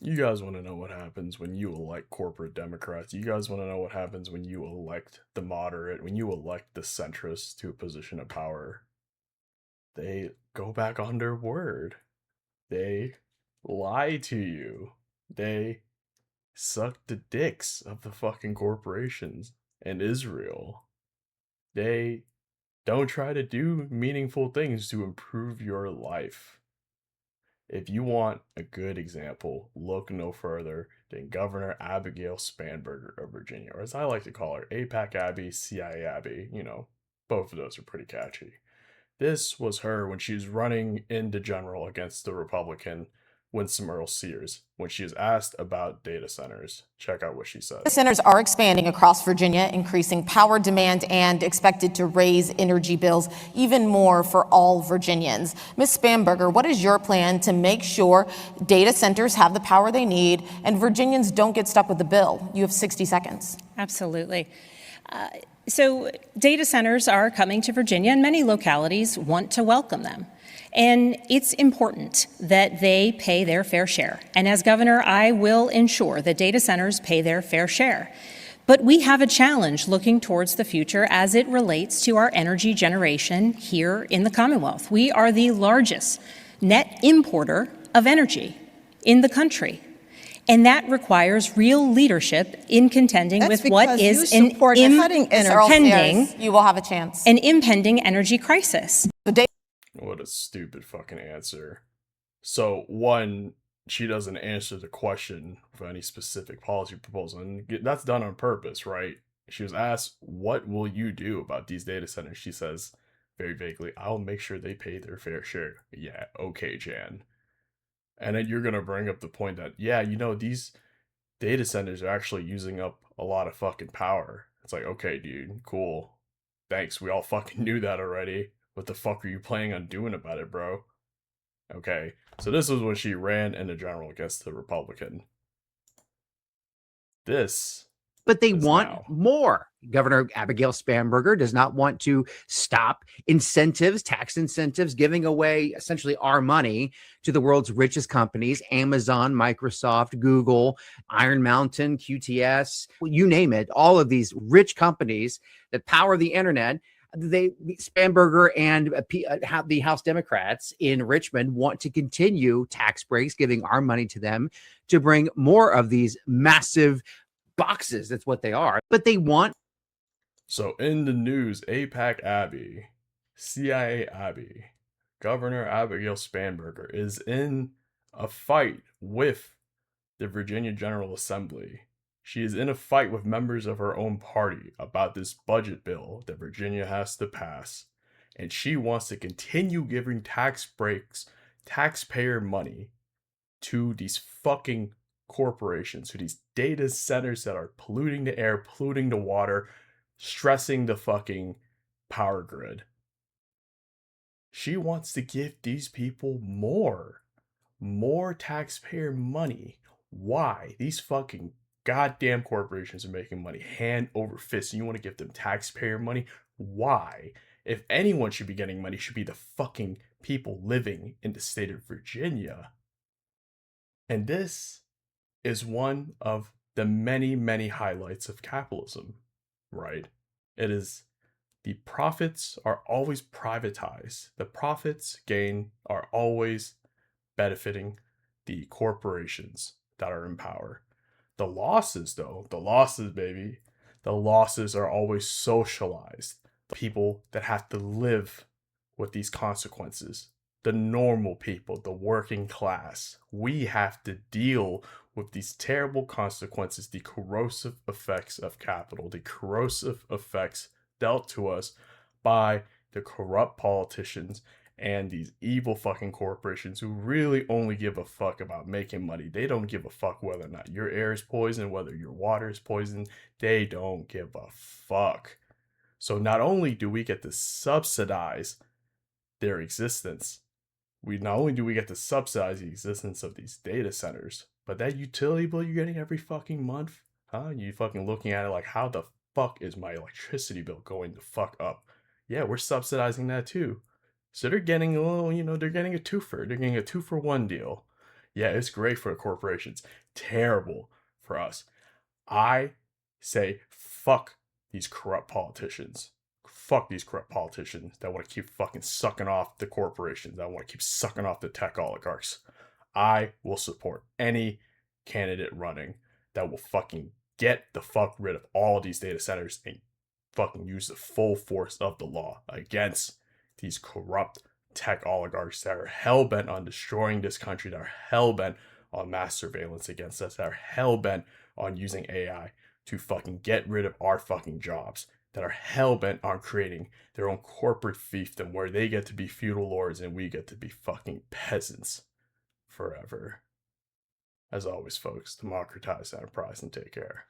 You guys want to know what happens when you elect corporate Democrats. You guys want to know what happens when you elect the moderate, when you elect the centrist to a position of power. They go back on their word. They lie to you. They suck the dicks of the fucking corporations and Israel. They don't try to do meaningful things to improve your life. If you want a good example, look no further than Governor Abigail Spanberger of Virginia, or as I like to call her, APAC Abby, CIA Abby. Both of those are pretty catchy. This was her when she was running into general against the Republican Winsome Earl Sears when she was asked about data centers. Check out what she said. Centers are expanding across Virginia, increasing power demand and expected to raise energy bills even more for all Virginians. Ms. Spanberger, what is your plan to make sure data centers have the power they need and Virginians don't get stuck with the bill? You have 60 seconds. Absolutely. So data centers are coming to Virginia, and many localities want to welcome them. And it's important that they pay their fair share. And as governor, I will ensure that data centers pay their fair share. But we have a challenge looking towards the future as it relates to our energy generation here in the Commonwealth. We are the largest net importer of energy in the country. And that requires real leadership in contending with what is an impending You will have a chance. An impending energy crisis. What a stupid fucking answer. So, one, she doesn't answer the question for any specific policy proposal, and that's done on purpose, right? She was asked, what will you do about these data centers? She says, very vaguely, I'll make sure they pay their fair share. Yeah, okay, Jan. And then you're going to bring up the point that, these data centers are actually using up a lot of fucking power. It's like, okay, dude, cool. Thanks, we all fucking knew that already. What the fuck are you planning on doing about it, bro? Okay, so this was when she ran in the general against the Republican. But they want more. Governor Abigail Spanberger does not want to stop incentives, tax incentives, giving away essentially our money to the world's richest companies, Amazon, Microsoft, Google, Iron Mountain, QTS, you name it, all of these rich companies that power the internet. Spanberger and the House Democrats in Richmond want to continue tax breaks, giving our money to them to bring more of these massive boxes. That's what they are. But they want. So in the news, APAC Abby, CIA Abby, Governor Abigail Spanberger is in a fight with the Virginia General Assembly. She is in a fight with members of her own party about this budget bill that Virginia has to pass. And she wants to continue giving tax breaks, taxpayer money to these fucking corporations, to these data centers that are polluting the air, polluting the water, stressing the fucking power grid. She wants to give these people more taxpayer money. Why? These fucking goddamn corporations are making money hand over fist, and you want to give them taxpayer money? Why? If anyone should be getting money, should be the fucking people living in the state of Virginia. And this is one of the many, many highlights of capitalism, right? It is the profits are always privatized. The profits gained are always benefiting the corporations that are in power. The losses, though, the losses are always socialized. The people that have to live with these consequences, the normal people, the working class, we have to deal with these terrible consequences, the corrosive effects of capital, the corrosive effects dealt to us by the corrupt politicians and these evil fucking corporations who really only give a fuck about making money. They don't give a fuck whether or not your air is poisoned, whether your water is poisoned. They don't give a fuck. So not only do we get to subsidize their existence, not only do we get to subsidize the existence of these data centers, but that utility bill you're getting every fucking month, you fucking looking at it like, how the fuck is my electricity bill going to fuck up? Yeah, we're subsidizing that too. So they're getting a little, they're getting a twofer. They're getting a 2-for-1 deal. Yeah, it's great for the corporations, terrible for us. I say fuck these corrupt politicians. Fuck these corrupt politicians that want to keep fucking sucking off the corporations, that want to keep sucking off the tech oligarchs. I will support any candidate running that will fucking get the fuck rid of all these data centers and fucking use the full force of the law against these corrupt tech oligarchs that are hell bent on destroying this country, that are hell bent on mass surveillance against us, that are hell bent on using AI to fucking get rid of our fucking jobs, that are hell bent on creating their own corporate fiefdom where they get to be feudal lords and we get to be fucking peasants forever. As always, folks, democratize enterprise and take care.